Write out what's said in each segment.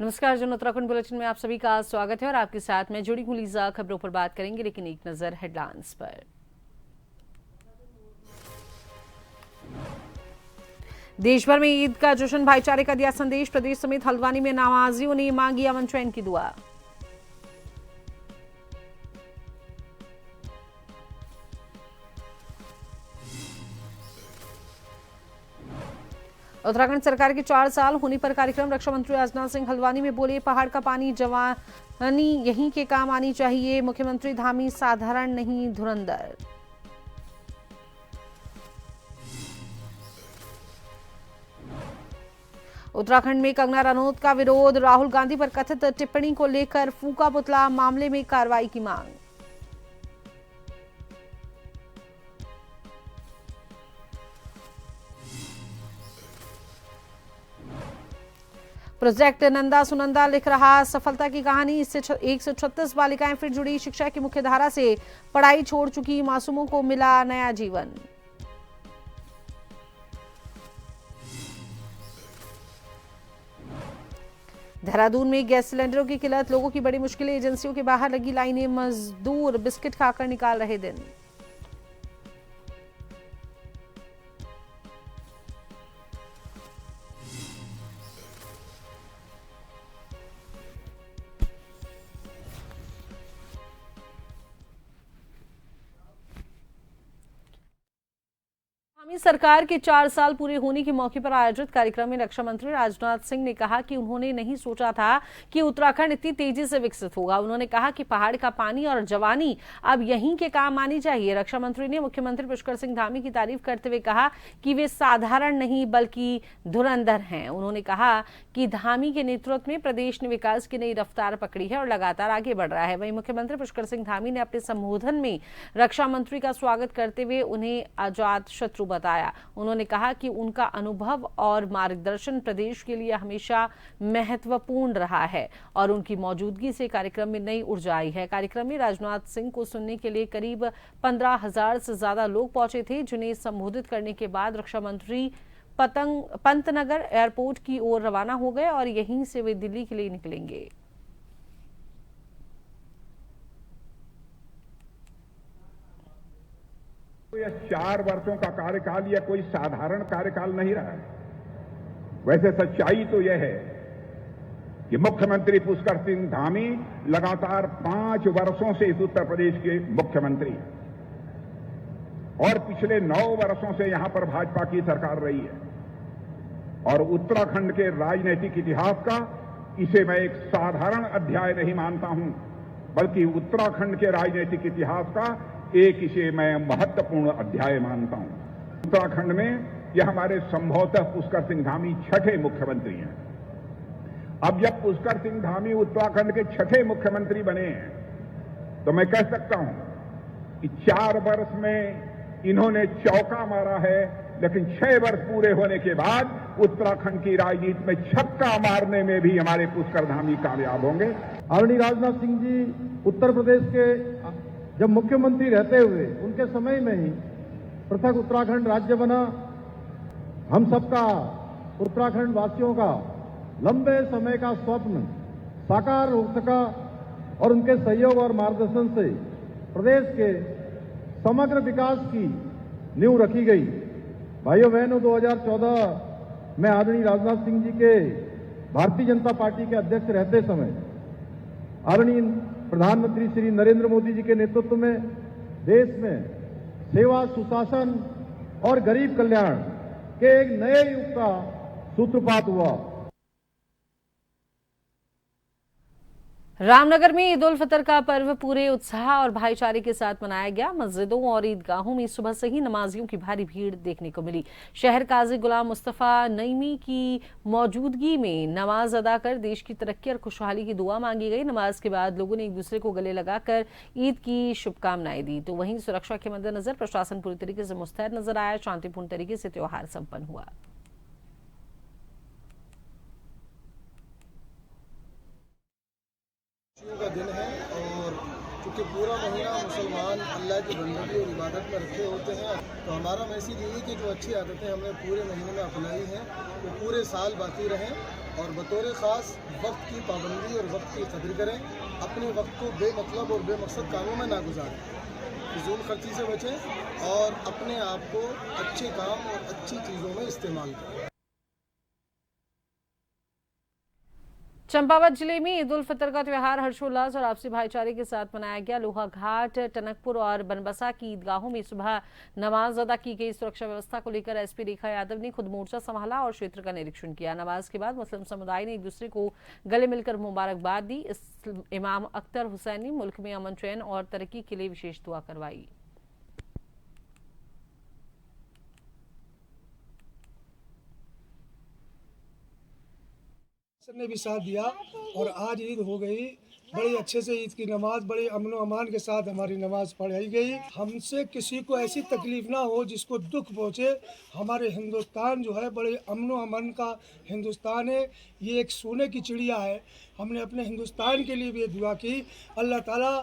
नमस्कार जन उत्तराखंड बुलेटिन में आप सभी का स्वागत है और आपके साथ मैं जुड़ी हूं लीजा। खबरों पर बात करेंगे, लेकिन एक नजर हेडलाइंस पर। देश भर में ईद का जश्न, भाईचारे का दिया संदेश। प्रदेश समेत हल्द्वानी में नमाजियों ने मांगी अमन चैन की दुआ। उत्तराखंड सरकार के 4 साल होने पर कार्यक्रम। रक्षा मंत्री राजनाथ सिंह हल्द्वानी में बोले, पहाड़ का पानी जवानी यहीं के काम आनी चाहिए। मुख्यमंत्री धामी साधारण नहीं धुरंधर। उत्तराखंड में कंगना रनौत का विरोध, राहुल गांधी पर कथित टिप्पणी को लेकर फूका पुतला, मामले में कार्रवाई की मांग। प्रोजेक्ट नंदा सुनंदा लिख रहा सफलता की कहानी। इससे 136 बालिकाएं फिर जुड़ी शिक्षा की मुख्य धारा से। पढ़ाई छोड़ चुकी मासूमों को मिला नया जीवन। देहरादून में गैस सिलेंडरों की किल्लत, लोगों की बड़ी मुश्किलें। एजेंसियों के बाहर लगी लाइनें, मजदूर बिस्किट खाकर निकाल रहे दिन। सरकार के 4 साल पूरे होने के मौके पर आयोजित कार्यक्रम में रक्षा मंत्री राजनाथ सिंह ने कहा कि उन्होंने नहीं सोचा था कि उत्तराखंड इतनी तेजी से विकसित होगा। उन्होंने कहा कि पहाड़ का पानी और जवानी अब यहीं के काम आनी चाहिए। रक्षा मंत्री ने मुख्यमंत्री पुष्कर सिंह धामी की तारीफ करते हुए कहा कि वे साधारण नहीं बल्कि धुरंधर हैं। उन्होंने कहा कि धामी के नेतृत्व में प्रदेश ने विकास की नई रफ्तार पकड़ी है और लगातार आगे बढ़ रहा है। वहीं मुख्यमंत्री पुष्कर सिंह धामी ने अपने संबोधन में रक्षा मंत्री का स्वागत करते हुए उन्हें अजात शत्रु बताया। उन्होंने कहा कि उनका अनुभव और मार्गदर्शन प्रदेश के लिए हमेशा महत्वपूर्ण रहा है और उनकी मौजूदगी से कार्यक्रम में नई ऊर्जा आई है। कार्यक्रम में राजनाथ सिंह को सुनने के लिए करीब 15,000 से ज्यादा लोग पहुंचे थे, जिन्हें संबोधित करने के बाद रक्षा मंत्री पंतनगर एयरपोर्ट की ओर रवाना हो गए और यहीं से वे दिल्ली के लिए निकलेंगे। यह 4 वर्षों का कार्यकाल यह कोई साधारण कार्यकाल नहीं रहा है। वैसे सच्चाई तो यह है कि मुख्यमंत्री पुष्कर सिंह धामी लगातार 5 वर्षों से इस उत्तर प्रदेश के मुख्यमंत्री और पिछले 9 वर्षों से यहां पर भाजपा की सरकार रही है और उत्तराखंड के राजनीतिक इतिहास का इसे मैं एक साधारण अध्याय नहीं मानता हूं, बल्कि उत्तराखंड के राजनीतिक इतिहास का एक इसे मैं महत्वपूर्ण अध्याय मानता हूं। उत्तराखंड में यह हमारे संभवतः पुष्कर सिंह धामी 6ठे मुख्यमंत्री हैं। अब जब पुष्कर सिंह धामी उत्तराखंड के 6ठे मुख्यमंत्री बने हैं तो मैं कह सकता हूं कि 4 वर्ष में इन्होंने चौका मारा है, लेकिन 6 वर्ष पूरे होने के बाद उत्तराखंड की राजनीति में छक्का मारने में भी हमारे पुष्कर धामी कामयाब होंगे। आदरणीय राजनाथ सिंह जी उत्तर प्रदेश के जब मुख्यमंत्री रहते हुए उनके समय में ही पृथक उत्तराखंड राज्य बना। हम सबका, उत्तराखंड वासियों का लंबे समय का स्वप्न साकार हो सका और उनके सहयोग और मार्गदर्शन से प्रदेश के समग्र विकास की नींव रखी गई। भाइयों बहनों, 2014 में आदरणीय राजनाथ सिंह जी के भारतीय जनता पार्टी के अध्यक्ष रहते समय आदरणीय प्रधानमंत्री श्री नरेंद्र मोदी जी के नेतृत्व में देश में सेवा, सुशासन और गरीब कल्याण के एक नए युग का सूत्रपात हुआ। रामनगर में ईद उल फितर का पर्व पूरे उत्साह और भाईचारे के साथ मनाया गया। मस्जिदों और ईदगाहों में सुबह से ही नमाजियों की भारी भीड़ देखने को मिली। शहर काजी गुलाम मुस्तफा नईमी की मौजूदगी में नमाज अदा कर देश की तरक्की और खुशहाली की दुआ मांगी गई। नमाज के बाद लोगों ने एक दूसरे को गले लगाकर ईद की शुभकामनाएं दी। तो वहीं सुरक्षा के मद्देनजर प्रशासन पूरी तरीके से मुस्तैद नजर आया। शांतिपूर्ण तरीके से त्योहार संपन्न हुआ। का दिन है और चूँकि पूरा महीना मुसलमान अल्लाह की बंदगी और इबादत में रखे होते हैं, तो हमारा मैसेज यही कि जो अच्छी आदतें हमने पूरे महीने में अपनाई हैं वो पूरे साल बाकी रहें और बतौर ख़ास वक्त की पाबंदी और वक्त की कदर करें। अपने वक्त को बेमतलब और बेमकसद कामों में ना गुजारें, फिजूल खर्ची से बचें और अपने आप को अच्छे काम और अच्छी चीज़ों में इस्तेमाल करें। चंपावत जिले में ईद उल फितर का त्यौहार हर्षोल्लास और आपसी भाईचारे के साथ मनाया गया। लोहाघाट, टनकपुर और बनबसा की ईदगाहों में सुबह नमाज अदा की गई। सुरक्षा व्यवस्था को लेकर एसपी रेखा यादव ने खुद मोर्चा संभाला और क्षेत्र का निरीक्षण किया। नमाज के बाद मुस्लिम समुदाय ने एक दूसरे को गले मिलकर मुबारकबाद दी। इमाम अख्तर हुसैन ने मुल्क में अमन, चैन और तरक्की के लिए विशेष दुआ करवाई। ने भी साथ दिया और आज ईद हो गई। बड़े अच्छे से ईद की नमाज बड़े अमन व अमान के साथ हमारी नमाज पढ़ाई गई। हमसे किसी को ऐसी तकलीफ ना हो जिसको दुख पहुँचे। हमारे हिंदुस्तान जो है बड़े अमन व अमान का हिंदुस्तान है। ये एक सोने की चिड़िया है। हमने अपने हिंदुस्तान के लिए भी दुआ की, अल्लाह ताला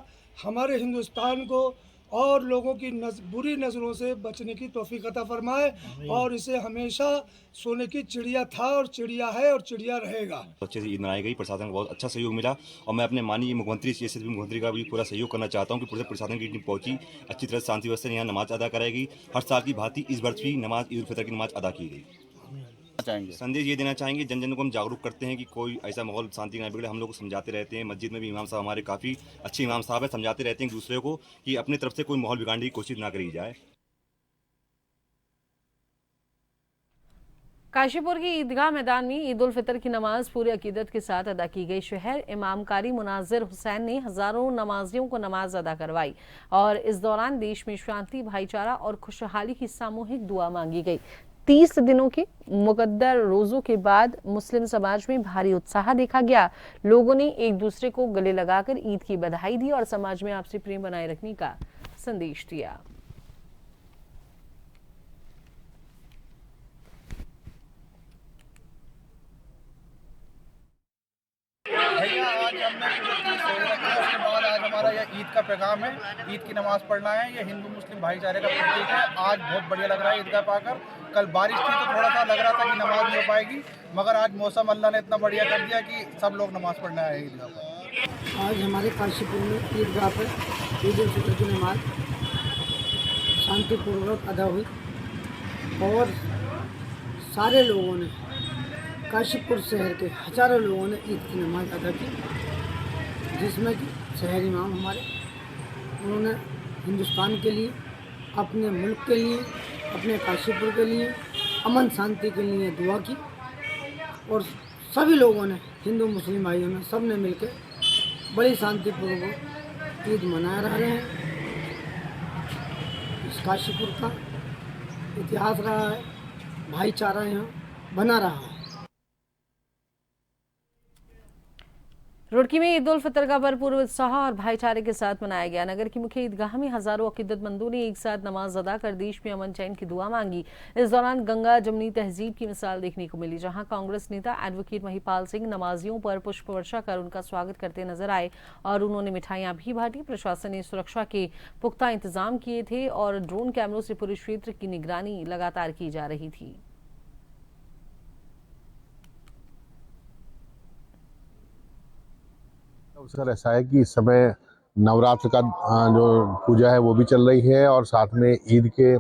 हमारे हिंदुस्तान को और लोगों की बुरी नज़रों से बचने की तौफीक अता फरमाए और इसे हमेशा सोने की चिड़िया था और चिड़िया है और चिड़िया रहेगा। अच्छे से ईद मनाई गई, प्रशासन का बहुत अच्छा सहयोग मिला और मैं अपने माननीय मुख्यमंत्री मुख्यमंत्री का भी पूरा सहयोग करना चाहता हूँ कि पूरे प्रशासन की टीम पहुंची, अच्छी तरह शांति व्यवस्था यहाँ नमाज अदा कराई गई। हर साल की भांति इस वर्ष भी नमाज ईद उल फितर की नमाज अदा की गई। संदेश ये देना चाहेंगे, जन जन को हम जागरूक करते हैं कि कोई ऐसा माहौल शांति ना बिगड़े। हम लोग को समझाते रहते हैं, मस्जिद में भी इमाम साहब हमारे काफ़ी अच्छे इमाम साहब है, समझाते रहते हैं एक दूसरे को कि अपनी तरफ से कोई माहौल बिगाड़ने की कोशिश ना करी जाए। काशीपुर की ईदगाह मैदान में ईद उल फितर की नमाज पूरी अकीदत के साथ अदा की गई। शहर इमाम कारी मुनाजिर हुसैन ने हजारों नमाजियों को नमाज अदा करवाई और इस दौरान देश में शांति, भाईचारा और खुशहाली की सामूहिक दुआ मांगी गई। 30 दिनों के मुकद्दर रोजों के बाद मुस्लिम समाज में भारी उत्साह देखा गया। लोगों ने एक दूसरे को गले लगाकर ईद की बधाई दी और समाज में आपसी प्रेम बनाए रखने का संदेश दिया। भैया आज हमने उसके बाद आज हमारा यह ईद का पैगाम है, ईद की नमाज पढ़ना है। ये हिंदू मुस्लिम भाईचारे का प्रतीक है। आज बहुत बढ़िया लग रहा है ईदगाह पाकर। कल बारिश थी तो थोड़ा सा लग रहा था कि नमाज नहीं हो पाएगी, मगर आज मौसम अल्लाह ने इतना बढ़िया कर दिया कि सब लोग नमाज पढ़ने आए ईदगाह पर। आज हमारे काशीपुर में ईदगाह पर ईद उल फितर की नमाज शांतिपूर्वक अदा हुई और सारे लोगों ने, काशीपुर शहर के हजारों लोगों ने ईद की नमाज अदा की, जिसमें कि शहर इमाम हमारे, उन्होंने हिंदुस्तान के लिए, अपने मुल्क के लिए, अपने काशीपुर के लिए, अमन शांति के लिए दुआ की और सभी लोगों ने, हिंदू मुस्लिम भाइयों ने, सब ने मिलकर बड़ी शांतिपूर्वक ईद मना रहे हैं। इस काशीपुर का इतिहास रहा है, भाईचारा यहाँ बना रहा है। रुड़की में ईद उल फितर का भरपूर उत्साह और भाईचारे के साथ मनाया गया। नगर की मुख्य ईदगाह में हजारों अकीदतमंदों ने एक साथ नमाज अदा कर देश में अमन चैन की दुआ मांगी। इस दौरान गंगा जमनी तहजीब की मिसाल देखने को मिली, जहां कांग्रेस नेता एडवोकेट महिपाल सिंह नमाजियों पर पुष्प वर्षा कर उनका स्वागत करते नजर आए और उन्होंने मिठाइयां भी बांटी। प्रशासन ने सुरक्षा के पुख्ता इंतजाम किए थे और ड्रोन कैमरों से पूरे क्षेत्र की निगरानी लगातार की जा रही थी। अवसर ऐसा है कि इस समय नवरात्र का जो पूजा है वो भी चल रही है और साथ में ईद के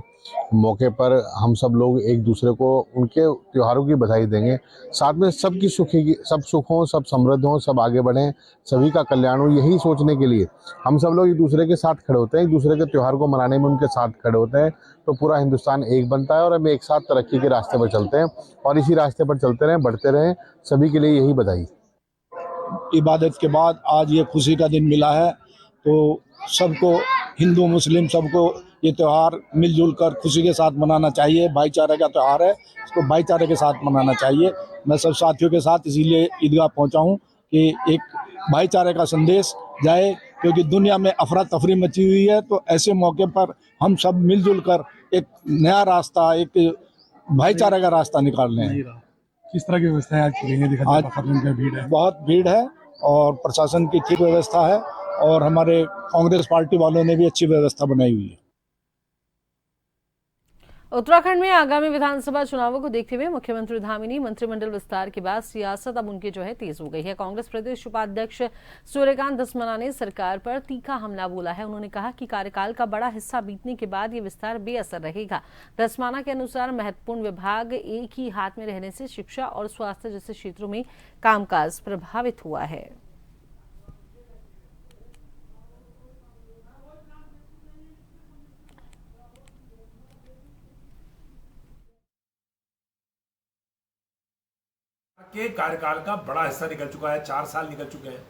मौके पर हम सब लोग एक दूसरे को उनके त्योहारों की बधाई देंगे। साथ में सबकी सब सुख हों, सब समृद्ध हों, सब आगे बढ़ें, सभी का कल्याण हो, यही सोचने के लिए हम सब लोग एक दूसरे के साथ खड़े होते हैं, एक दूसरे के त्योहार को मनाने में उनके साथ खड़े होते हैं, तो पूरा हिंदुस्तान एक बनता है और हम एक साथ तरक्की के रास्ते पर चलते हैं और इसी रास्ते पर चलते रहें, बढ़ते रहें। सभी के लिए यही बधाई। इबादत के बाद आज ये खुशी का दिन मिला है, तो सबको, हिंदू मुस्लिम सबको ये त्यौहार मिलजुल कर खुशी के साथ मनाना चाहिए। भाईचारे का त्यौहार है, इसको भाईचारे के साथ मनाना चाहिए। मैं सब साथियों के साथ इसीलिए ईदगाह पहुंचा हूं कि एक भाईचारे का संदेश जाए, क्योंकि दुनिया में अफरा तफरी मची हुई है। तो ऐसे मौके पर हम सब मिलजुल कर एक नया रास्ता, एक भाईचारे का रास्ता निकाल लें। किस तरह की व्यवस्था है आज भीड़ है? बहुत भीड़ है और प्रशासन की ठीक व्यवस्था है और हमारे कांग्रेस पार्टी वालों ने भी अच्छी व्यवस्था बनाई हुई है। उत्तराखंड में आगामी विधानसभा चुनावों को देखते हुए मुख्यमंत्री धामी मंत्रिमंडल विस्तार के बाद सियासत अब उनकी जो है तेज हो गई है। कांग्रेस प्रदेश उपाध्यक्ष सूर्यकांत धस्माना ने सरकार पर तीखा हमला बोला है। उन्होंने कहा कि कार्यकाल का बड़ा हिस्सा बीतने के बाद ये विस्तार बेअसर रहेगा। धस्माना के अनुसार महत्वपूर्ण विभाग एक ही हाथ में रहने से शिक्षा और स्वास्थ्य जैसे क्षेत्रों में कामकाज प्रभावित हुआ है। के कार्यकाल का बड़ा हिस्सा निकल चुका है। 4 साल निकल चुके हैं।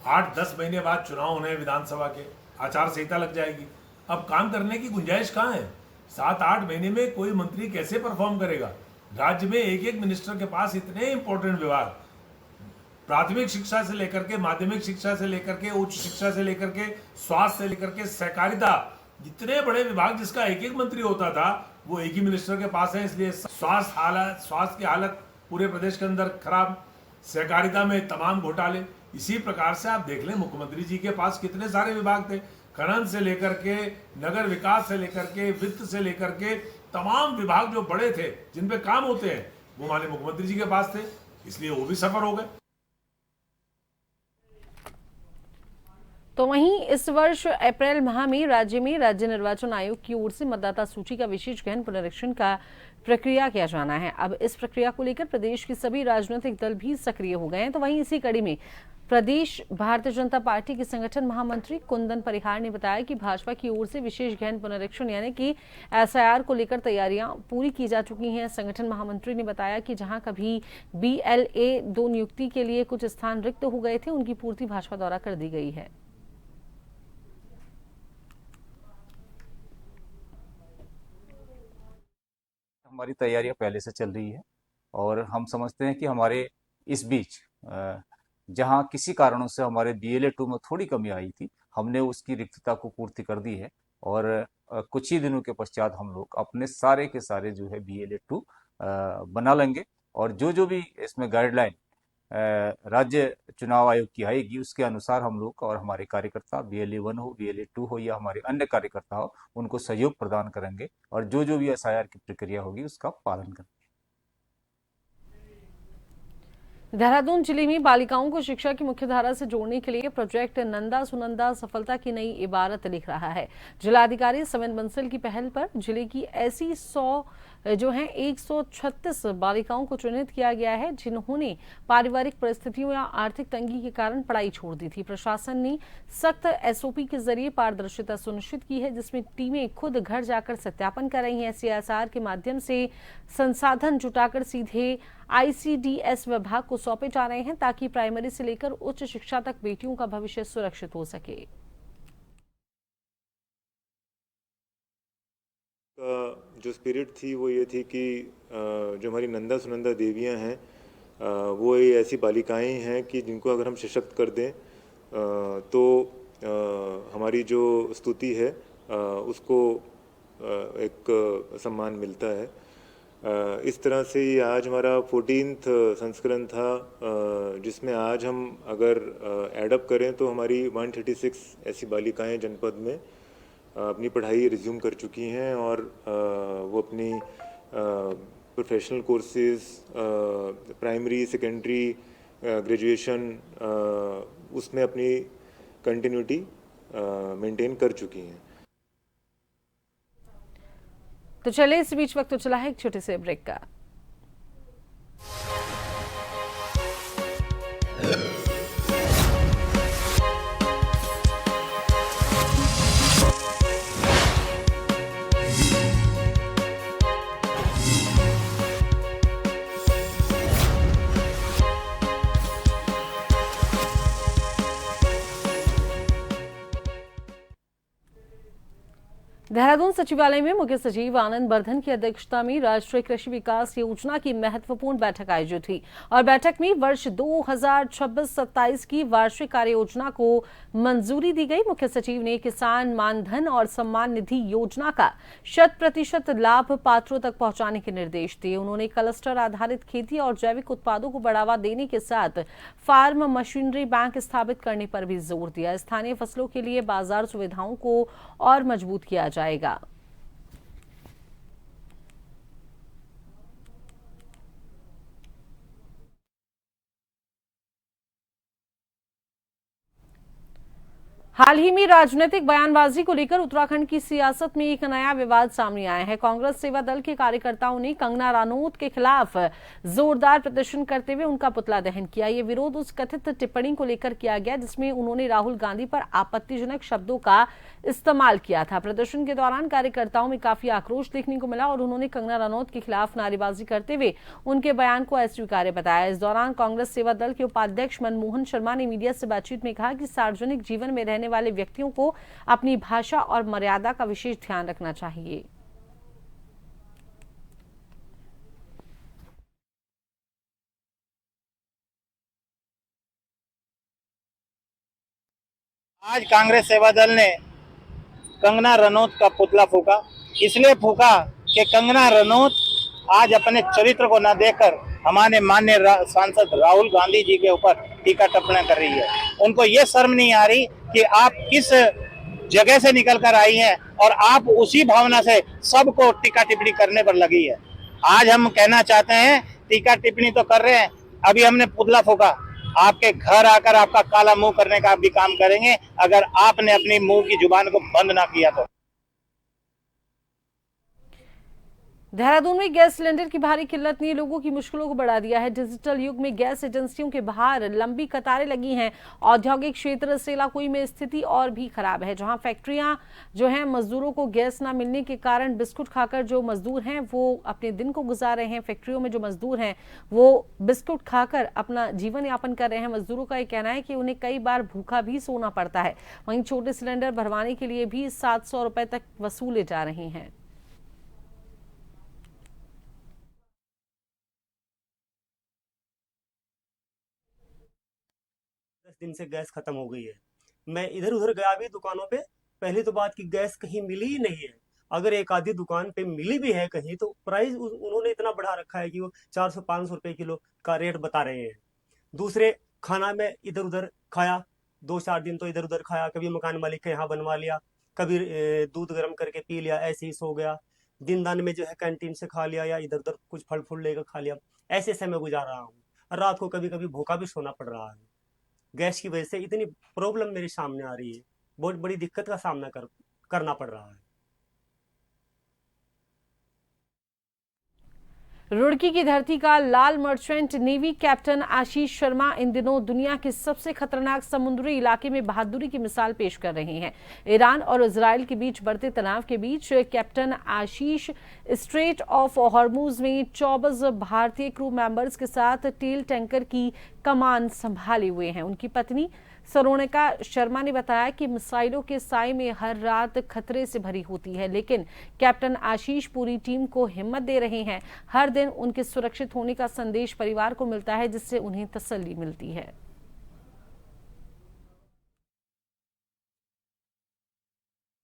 8-10 महीने बाद चुनाव होने हैं विधानसभा के, आचार संहिता लग जाएगी। अब काम करने की गुंजाइश कहाँ है? 7-8 महीने में कोई मंत्री कैसे परफॉर्म करेगा? राज्य में एक मिनिस्टर के पास इतने इंपॉर्टेंट विभाग, प्राथमिक शिक्षा से लेकर के माध्यमिक शिक्षा से लेकर के उच्च शिक्षा से लेकर के स्वास्थ्य से लेकर के सहकारिता, जितने बड़े विभाग जिसका एक मंत्री होता था वो एक ही मिनिस्टर के पास है। इसलिए स्वास्थ्य की हालत पूरे प्रदेश के अंदर खराब, सहकारिता में तमाम घोटाले। इसी प्रकार से आप देख लें मुख्यमंत्री जी के पास कितने सारे विभाग थे, खनन से लेकर के नगर विकास से लेकर के वित्त से लेकर के तमाम विभाग जो बड़े थे जिन पे काम होते हैं वो माननीय मुख्यमंत्री जी के पास थे, इसलिए वो भी सफर हो गए। तो वहीं इस वर्ष अप्रैल माह में राज्य निर्वाचन आयोग की ओर से मतदाता सूची का विशेष गहन पुनरीक्षण का प्रक्रिया किया जाना है। अब इस प्रक्रिया को लेकर प्रदेश के सभी राजनीतिक दल भी सक्रिय हो गए हैं। तो वहीं इसी कड़ी में प्रदेश भारतीय जनता पार्टी के संगठन महामंत्री कुंदन परिहार ने बताया कि भाजपा की ओर से विशेष गहन पुनरीक्षण यानी कि SIR को लेकर तैयारियां पूरी की जा चुकी हैं। संगठन महामंत्री ने बताया कि जहां कभी BLA 2 नियुक्ति के लिए कुछ स्थान रिक्त हो गए थे, उनकी पूर्ति भाजपा द्वारा कर दी गई है। हमारी तैयारियां पहले से चल रही है और हम समझते हैं कि हमारे इस बीच जहां किसी कारणों से हमारे BLA 2 में थोड़ी कमी आई थी, हमने उसकी रिक्तता को पूर्ति कर दी है और कुछ ही दिनों के पश्चात हम लोग अपने सारे के सारे जो है BLA 2 बना लेंगे और जो भी इसमें गाइडलाइन राज्य चुनाव आयोग की आएगी उसके अनुसार हम लोग और हमारे कार्यकर्ता BLA 1 हो, BLA 2 हो या हमारे अन्य कार्यकर्ता हो, उनको सहयोग प्रदान करेंगे और जो भी SIR की प्रक्रिया होगी उसका पालन करेंगे। देहरादून जिले में बालिकाओं को शिक्षा की मुख्यधारा से जोड़ने के लिए प्रोजेक्ट नंदा सुनंदा सफलता की नई इबारत लिख रहा है। जिलाधिकारी समित बंसल की पहल पर जिले की ऐसी 136 बालिकाओं को चिन्हित किया गया है जिन्होंने पारिवारिक परिस्थितियों या आर्थिक तंगी के कारण पढ़ाई छोड़ दी थी। प्रशासन ने सख्त SOP के जरिए पारदर्शिता सुनिश्चित की है, जिसमें टीमें खुद घर जाकर सत्यापन कर रही हैं। CSR के माध्यम से संसाधन जुटाकर सीधे ICDS विभाग को सौंपे जा रहे हैं ताकि प्राइमरी से लेकर उच्च शिक्षा तक बेटियों का भविष्य सुरक्षित हो सके। जो स्पिरिट थी वो ये थी कि जो हमारी नंदा सुनंदा देवियां हैं वो ये ऐसी बालिकाएं हैं कि जिनको अगर हम सशक्त कर दें तो हमारी जो स्तुति है उसको एक सम्मान मिलता है। इस तरह से ये आज हमारा 14th संस्करण था जिसमें आज हम अगर एडअप करें तो हमारी 136 ऐसी बालिकाएं जनपद में अपनी पढ़ाई रिज्यूम कर चुकी हैं और वो अपनी professional courses, primary, secondary, graduation उसमें अपनी कंटिन्यूटी मेंटेन कर चुकी हैं। तो चलिए इस बीच वक्त तो चला है एक छोटे से ब्रेक का। देहरादून सचिवालय में मुख्य सचिव आनंद वर्धन की अध्यक्षता में राष्ट्रीय कृषि विकास योजना की महत्वपूर्ण बैठक आयोजित हुई और बैठक में वर्ष 2026-27 की वार्षिक कार्य योजना को मंजूरी दी गई। मुख्य सचिव ने किसान मानधन और सम्मान निधि योजना का 100% लाभ पात्रों तक पहुंचाने के निर्देश दिए। उन्होंने क्लस्टर आधारित खेती और जैविक उत्पादों को बढ़ावा देने के साथ फार्म मशीनरी बैंक स्थापित करने पर भी जोर दिया। स्थानीय फसलों के लिए बाजार सुविधाओं को और मजबूत किया जाएगा। हाल ही में राजनीतिक बयानबाजी को लेकर उत्तराखंड की सियासत में एक नया विवाद सामने आया है। कांग्रेस सेवा दल के कार्यकर्ताओं ने कंगना रनौत के खिलाफ जोरदार प्रदर्शन करते हुए उनका पुतला दहन किया। ये विरोध उस कथित टिप्पणी को लेकर किया गया जिसमें उन्होंने राहुल गांधी पर आपत्तिजनक शब्दों का इस्तेमाल किया था। प्रदर्शन के दौरान कार्यकर्ताओं में काफी आक्रोश देखने को मिला और उन्होंने कंगना रनौत के खिलाफ नारेबाजी करते हुए उनके बयान को अस्वीकार्य बताया। इस दौरान कांग्रेस सेवा दल के उपाध्यक्ष मनमोहन शर्मा ने मीडिया से बातचीत में कहा कि सार्वजनिक जीवन में रहने वाले व्यक्तियों को अपनी भाषा और मर्यादा का विशेष ध्यान रखना चाहिए। आज कांग्रेस सेवा दल ने कंगना रनौत का पुतला फूका, इसलिए फूका कि कंगना रनौत आज अपने चरित्र को न देखकर हमारे माननीय सांसद राहुल गांधी जी के ऊपर टीका टिप्पणी कर रही है। उनको ये शर्म नहीं आ रही कि आप किस जगह से निकल कर आई हैं और आप उसी भावना से सबको टीका टिप्पणी करने पर लगी है। आज हम कहना चाहते हैं, टीका टिप्पणी तो कर रहे हैं, अभी हमने पुतला फूका, आपके घर आकर आपका काला मुंह करने का भी काम करेंगे अगर आपने अपनी मुंह की जुबान को बंद ना किया तो। देहरादून में गैस सिलेंडर की भारी किल्लत ने लोगों की मुश्किलों को बढ़ा दिया है। डिजिटल युग में गैस एजेंसियों के बाहर लंबी कतारें लगी हैं। औद्योगिक क्षेत्र सेलाकुई में स्थिति और भी खराब है, जहां फैक्ट्रियां जो हैं मजदूरों को गैस न मिलने के कारण बिस्कुट खाकर जो मजदूर हैं वो अपने दिन को गुजार रहे हैं। फैक्ट्रियों में जो मजदूर हैं वो बिस्कुट खाकर अपना जीवन यापन कर रहे हैं। मजदूरों का ये कहना है कि उन्हें कई बार भूखा भी सोना पड़ता है। वहीं छोटे सिलेंडर भरवाने के लिए भी 700 रुपए तक वसूले जा रहे हैं। 10 दिन से गैस खत्म हो गई है। मैं इधर उधर गया भी दुकानों पे, पहली तो बात कि गैस कहीं मिली ही नहीं है। अगर एक आधी दुकान पे मिली भी है कहीं तो प्राइस उन्होंने इतना बढ़ा रखा है कि वो 400-500 रुपए किलो का रेट बता रहे हैं। दूसरे, खाना में इधर उधर खाया, 2-4 दिन तो इधर उधर खाया, कभी मकान मालिक के यहाँ बनवा लिया, कभी दूध गर्म करके पी लिया, ऐसे ही सो गया। दिन दान में जो है कैंटीन से खा लिया या इधर उधर कुछ फल फूल लेकर खा लिया, ऐसे समय गुजार रहा हूँ। रात को कभी कभी भूखा भी सोना पड़ रहा है। गैस की वजह से इतनी प्रॉब्लम मेरे सामने आ रही है, बहुत बड़ी दिक्कत का सामना करना पड़ रहा है। रुड़की की धरती का लाल merchant navy captain Ashish Sharma इन दिनों दुनिया के सबसे खतरनाक समुद्री इलाके में बहादुरी की मिसाल पेश कर रहे हैं। ईरान और इजराइल के बीच बढ़ते तनाव के बीच captain Ashish strait of Hormuz में 24 भारतीय क्रू मेंबर्स के साथ तेल टैंकर की कमान संभाले हुए हैं। उनकी पत्नी सरोनिका शर्मा ने बताया कि मिसाइलों के साए में हर रात खतरे से भरी होती है, लेकिन कैप्टन आशीष पूरी टीम को हिम्मत दे रहे हैं। हर दिन उनके सुरक्षित होने का संदेश परिवार को मिलता है, जिससे उन्हें तसल्ली मिलती है।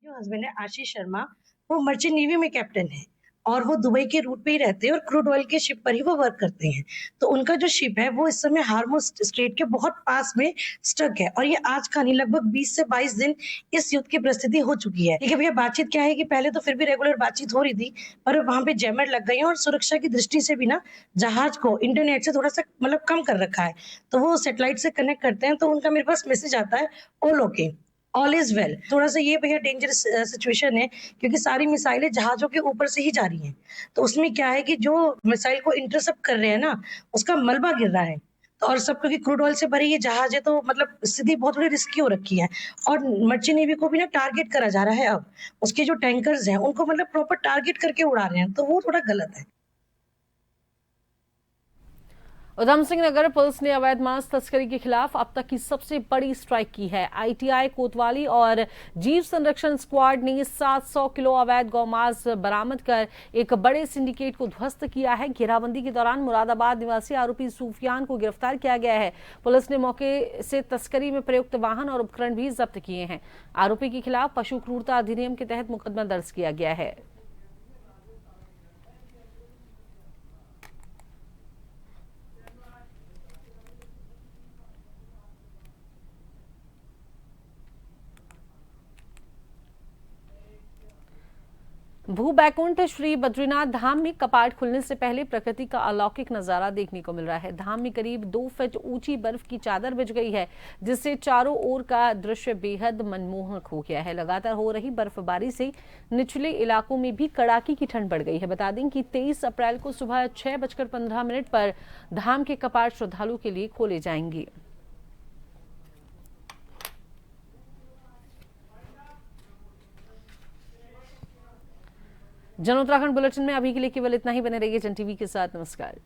जो हस्बैंड है आशीष शर्मा, वो मर्चेंट नेवी में कैप्टन है और वो दुबई के रूट पे ही रहते हैं और क्रूड ऑयल के शिप पर ही वो वर्क करते हैं। तो उनका जो शिप है वो इस समय हार्मुज स्ट्रेट के बहुत पास में स्टक है और ये आज का नहीं लगभग 20 से 22 दिन इस युद्ध की परिस्थिति हो चुकी है। देखिए भैया, बातचीत क्या है कि पहले तो फिर भी रेगुलर बातचीत हो रही थी, पर वहां पे जैमर लग गई है और सुरक्षा की दृष्टि से भी ना जहाज को इंटरनेट से थोड़ा सा मतलब कम कर रखा है। तो वो सैटेलाइट से कनेक्ट करते हैं तो उनका मेरे पास मैसेज आता है, all okay, all is well. थोड़ा सा ये भैया डेंजरस सिचुएशन है क्योंकि सारी मिसाइलें जहाजों के ऊपर से ही जा रही हैं। तो उसमें क्या है कि जो मिसाइल को इंटरसेप्ट कर रहे हैं ना, उसका मलबा गिर रहा है। तो और सब क्योंकि क्रूड ऑयल से भरी ये जहाज है, तो मतलब स्थिति बहुत बड़ी रिस्की हो रखी है। और मर्चेंट नेवी को भी ना टारगेट करा जा रहा है। अब उसके जो टैंकर्स हैं उनको मतलब प्रॉपर टारगेट करके उड़ा रहे हैं, तो वो थोड़ा गलत है। उधम सिंह नगर पुलिस ने अवैध मांस तस्करी के खिलाफ अब तक की सबसे बड़ी स्ट्राइक की है। आईटीआई कोतवाली और जीव संरक्षण स्क्वाड ने 700 किलो अवैध गौमांस बरामद कर एक बड़े सिंडिकेट को ध्वस्त किया है। घेराबंदी के दौरान मुरादाबाद निवासी आरोपी सूफियान को गिरफ्तार किया गया है। पुलिस ने मौके से तस्करी में प्रयुक्त वाहन और उपकरण भी जब्त किए हैं। आरोपी के खिलाफ पशु क्रूरता अधिनियम के तहत मुकदमा दर्ज किया गया है। भू बैकुंठ श्री बद्रीनाथ धाम में कपाट खुलने से पहले प्रकृति का अलौकिक नजारा देखने को मिल रहा है। धाम में करीब 2 फीट ऊंची बर्फ की चादर बिछ गई है, जिससे चारों ओर का दृश्य बेहद मनमोहक हो गया है। लगातार हो रही बर्फबारी से निचले इलाकों में भी कड़ाके की ठंड बढ़ गई है। बता दें कि 23 अप्रैल को सुबह 6:15 पर धाम के कपाट श्रद्धालुओं के लिए खोले जाएंगे। जन उत्तराखंड बुलेटिन में अभी के लिए केवल इतना ही। बने रहिए जन टीवी के साथ। नमस्कार।